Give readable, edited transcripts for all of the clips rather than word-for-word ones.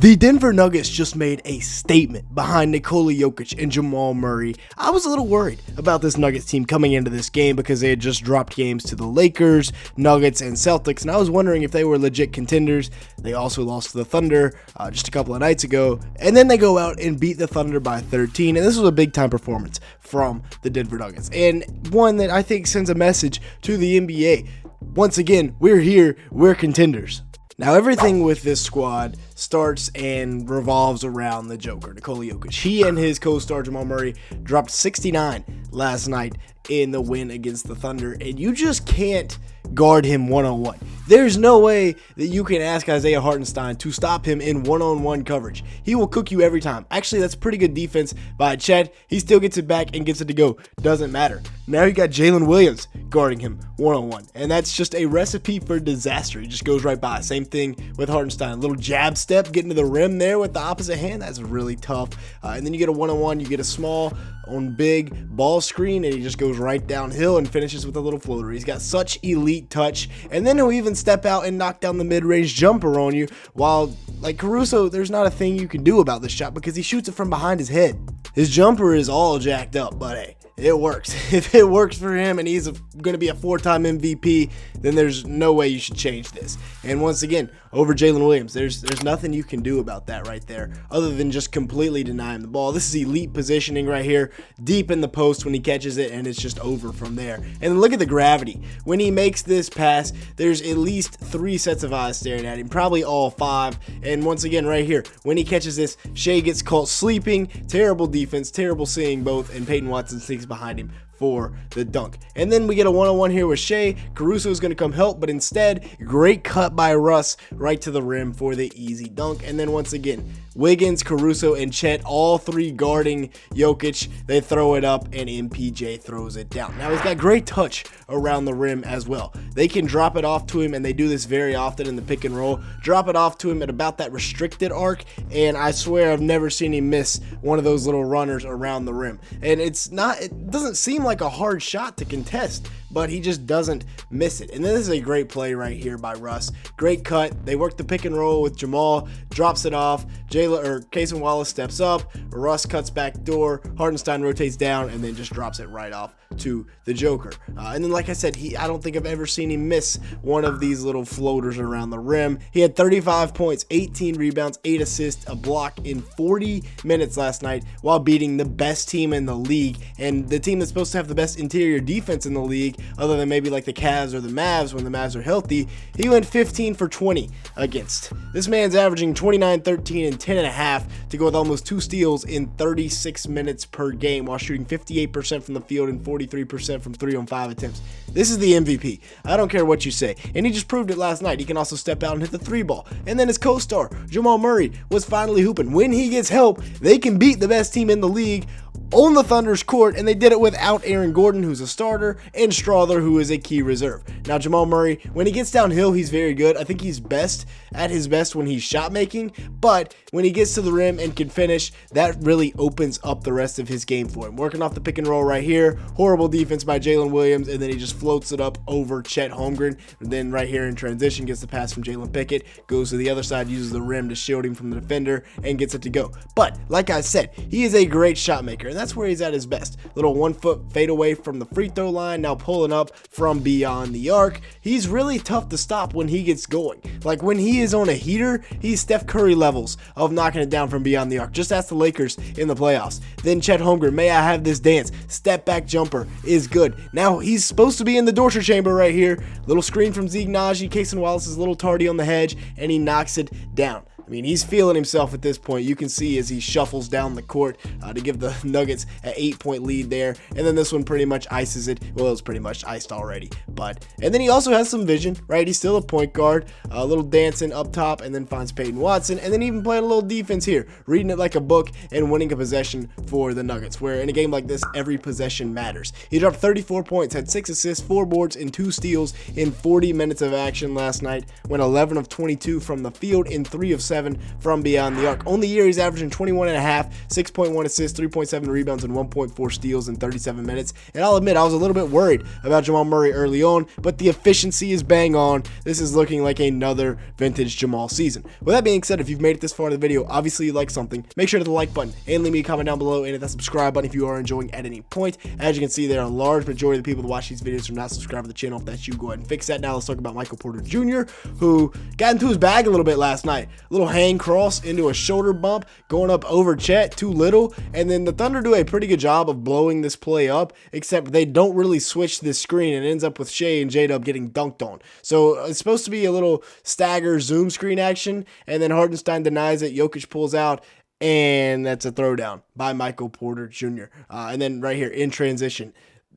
The Denver Nuggets just made a statement behind Nikola Jokic and Jamal Murray. I was a little worried about this Nuggets team coming into this game because they had just dropped games to the Lakers, Nuggets, and Celtics, and I was wondering if they were legit contenders. They also lost to the Thunder just a couple of nights ago, and then they go out and beat the Thunder by 13, and this was a big-time performance from the Denver Nuggets, and one that I think sends a message to the NBA. Once again, we're here, we're contenders. Now, everything with this squad starts and revolves around the Joker, Nikola Jokic. He and his co-star Jamal Murray dropped 69 last night in the win against the Thunder, and you just can't guard him one-on-one. There's no way that you can ask Isaiah Hartenstein to stop him in one-on-one coverage. He will cook you every time. Actually, that's pretty good defense by Chet. He still gets it back and gets it to go. Doesn't matter. Now you got Jalen Williams guarding him one-on-one, and that's just a recipe for disaster. He just goes right by. Same thing with Hartenstein. A little jab step, getting to the rim there with the opposite hand. That's really tough. And then you get a one-on-one. You get a small on big ball screen, and he just goes right downhill and finishes with a little floater. He's got such elite touch, and then he'll even step out and knock down the mid-range jumper on you, while like Caruso, there's not a thing you can do about this shot because he shoots it from behind his head. His jumper is all jacked up, but hey, it works. If it works for him and he's going to be a 4-time MVP, then there's no way you should change this. And once again, over Jalen Williams, there's nothing you can do about that right there other than just completely deny him the ball. This is elite positioning right here, deep in the post when he catches it, and it's just over from there. And look at the gravity. When he makes this pass, there's at least 3 sets of eyes staring at him, probably all 5. And once again, right here, when he catches this, Shea gets caught sleeping. Terrible defense, terrible seeing both, and Payton Watson sneaks behind him for the dunk. And then we get a one-on-one here with Shea. Caruso is going to come help, but instead, great cut by Russ right to the rim for the easy dunk. And then once again, Wiggins, Caruso, and Chet, all 3 guarding Jokic. They throw it up, and MPJ throws it down. Now, he's got great touch around the rim as well. They can drop it off to him, and they do this very often in the pick and roll. Drop it off to him at about that restricted arc, and I swear I've never seen him miss one of those little runners around the rim. And it doesn't seem like a hard shot to contest, but he just doesn't miss it. And this is a great play right here by Russ. Great cut. They work the pick and roll with Jamal, drops it off. Casey Wallace steps up. Russ cuts back door. Hartenstein rotates down and then just drops it right off to the Joker. And then, like I said, I don't think I've ever seen him miss one of these little floaters around the rim. He had 35 points, 18 rebounds, 8 assists, a block in 40 minutes last night while beating the best team in the league and the team that's supposed to have the best interior defense in the league, other than maybe like the Cavs or the Mavs when the Mavs are healthy. He went 15 for 20 against. This man's averaging 29, 13, and 10.5 to go with almost 2 steals in 36 minutes per game while shooting 58% from the field and 43% from 3-on-5 attempts. This is the MVP. I don't care what you say. And he just proved it last night. He can also step out and hit the 3-ball. And then his co-star, Jamal Murray, was finally hooping. When he gets help, they can beat the best team in the league on the Thunder's court, and they did it without Aaron Gordon, who's a starter, and Strawther, who is a key reserve. Now, Jamal Murray, when he gets downhill, he's very good. I think he's at his best when he's shot making, but when he gets to the rim and can finish, that really opens up the rest of his game for him. Working off the pick and roll right here, horrible defense by Jalen Williams, and then he just floats it up over Chet Holmgren, and then right here in transition, gets the pass from Jalen Pickett, goes to the other side, uses the rim to shield him from the defender, and gets it to go. But, like I said, he is a great shot maker, and that's where he's at his best. Little 1-foot fade away from the free throw line, now pulling up from beyond the arc. He's really tough to stop when he gets going. Like when he is on a heater, he's Steph Curry levels of knocking it down from beyond the arc. Just ask the Lakers in the playoffs. Then Chet Holmgren, may I have this dance? Step back jumper is good. Now he's supposed to be in the torture chamber right here. Little screen from Zeke Naji. Casey Wallace is a little tardy on the hedge, and he knocks it down. I mean, he's feeling himself at this point. You can see as he shuffles down the court to give the Nuggets an 8-point lead there. And then this one pretty much ices it. Well, it was pretty much iced already. And then he also has some vision, right? He's still a point guard. A little dancing up top, and then finds Payton Watson. And then even playing a little defense here. Reading it like a book and winning a possession for the Nuggets, where in a game like this, every possession matters. He dropped 34 points, had 6 assists, 4 boards, and 2 steals in 40 minutes of action last night. Went 11 of 22 from the field in 3 of 7 7 from beyond the arc. On the year, he's averaging 21.5, 6.1 assists, 3.7 rebounds, and 1.4 steals in 37 minutes. And I'll admit, I was a little bit worried about Jamal Murray early on, but the efficiency is bang on. This is looking like another vintage Jamal season. With that being said, if you've made it this far in the video, obviously you like something, make sure to hit the like button and leave me a comment down below and hit that subscribe button if you are enjoying at any point. As you can see, there are a large majority of the people that watch these videos are not subscribed to the channel. If that's you, go ahead and fix that. Now let's talk about Michael Porter Jr., who got into his bag a little bit last night. A little hang cross into a shoulder bump, going up over Chet, too little, and then the Thunder do a pretty good job of blowing this play up, except they don't really switch this screen, and it ends up with Shea and J-Dub getting dunked on. So it's supposed to be a little stagger zoom screen action, and then Hartenstein denies it, Jokic pulls out, and that's a throwdown by Michael Porter Jr. And then right here in transition,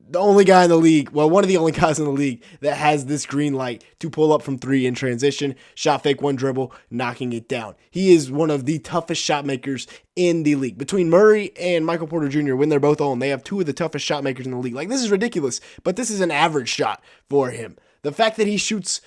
the only guy in the league, well, one of the only guys in the league that has this green light to pull up from 3 in transition, shot fake, one dribble, knocking it down. He is one of the toughest shot makers in the league. Between Murray and Michael Porter Jr., when they're both on, they have 2 of the toughest shot makers in the league. Like, this is ridiculous, but this is an average shot for him. The fact that he shoots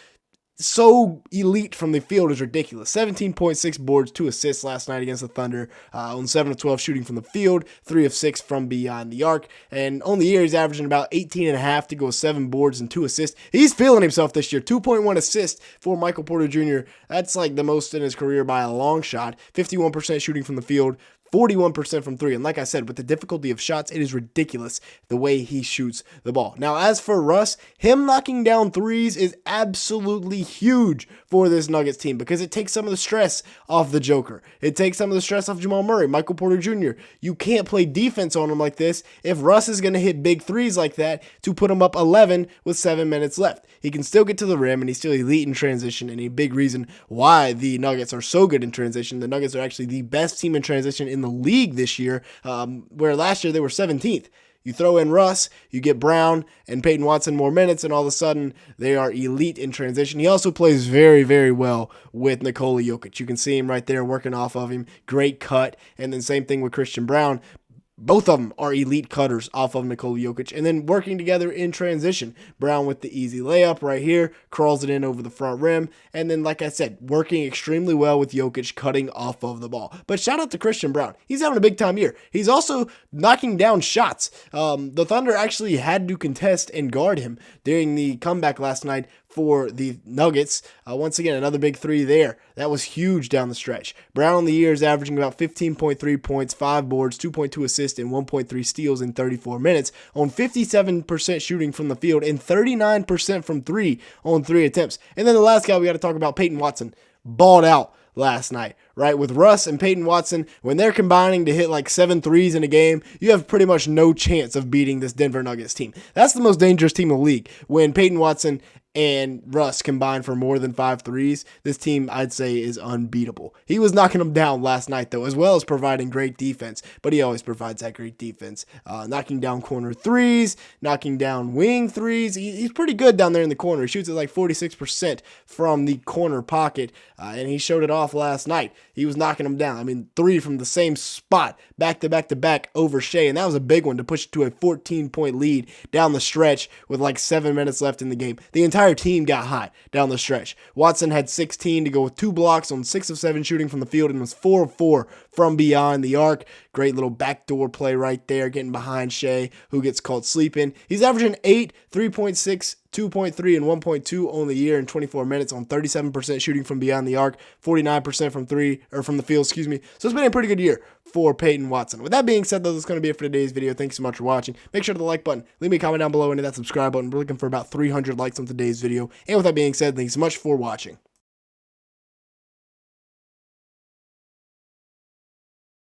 so elite from the field is ridiculous. 17.6 boards, 2 assists last night against the Thunder, on 7 of 12 shooting from the field, 3 of 6 from beyond the arc, and on the year he's averaging about 18.5 to go 7 boards and 2 assists. He's feeling himself this year. 2.1 assists for Michael Porter Jr. That's like the most in his career by a long shot. 51% shooting from the field, 41% from 3. And like I said, with the difficulty of shots, it is ridiculous the way he shoots the ball. Now, as for Russ, him knocking down threes is absolutely huge for this Nuggets team because it takes some of the stress off the Joker. It takes some of the stress off Jamal Murray, Michael Porter Jr. You can't play defense on him like this if Russ is going to hit big threes like that to put him up 11 with 7 minutes left. He can still get to the rim, and he's still elite in transition, and a big reason why the Nuggets are so good in transition. The Nuggets are actually the best team in transition in the league this year, where last year they were 17th. You throw in Russ, you get Brown and Payton Watson more minutes, and all of a sudden they are elite in transition. He also plays very, very well with Nikola Jokic. You can see him right there working off of him. Great cut. And then same thing with Christian Brown. Both of them are elite cutters off of Nikola Jokic. And then working together in transition. Brown with the easy layup right here. Crawls it in over the front rim. And then, like I said, working extremely well with Jokic cutting off of the ball. But shout out to Christian Brown. He's having a big time year. He's also knocking down shots. The Thunder actually had to contest and guard him during the comeback last night for the Nuggets. Once again, another big 3 there. That was huge down the stretch. Brown on the year is averaging about 15.3 points, 5 boards, 2.2 assists, and 1.3 steals in 34 minutes on 57% shooting from the field and 39% from 3 on 3 attempts. And then the last guy we got to talk about, Payton Watson, balled out last night, right? With Russ and Payton Watson, when they're combining to hit like 7 threes in a game, you have pretty much no chance of beating this Denver Nuggets team. That's the most dangerous team in the league. When Payton Watson and Russ combined for more than 5 threes, this team, I'd say, is unbeatable. He was knocking them down last night, though, as well as providing great defense, but he always provides that great defense. Knocking down corner threes, knocking down wing threes. He's pretty good down there in the corner. He shoots at like 46% from the corner pocket, and he showed it off last night. He was knocking them down. I mean, 3 from the same spot, back to back to back over Shea, and that was a big one to push it to a 14-point lead down the stretch with like 7 minutes left in the game. The entire team got hot down the stretch. Watson had 16 to go with 2 blocks on 6 of 7 shooting from the field and was 4 of 4 from beyond the arc. Great little backdoor play right there, getting behind Shea, who gets caught sleeping. He's averaging 8, 3.6, 2.3, and 1.2 on the year in 24 minutes on 37% shooting from beyond the arc, 49% from the field, So it's been a pretty good year for Payton Watson. With that being said, though, that's going to be it for today's video. Thanks so much for watching. Make sure to hit the like button. Leave me a comment down below and hit that subscribe button. We're looking for about 300 likes on today's video. And with that being said, thanks so much for watching.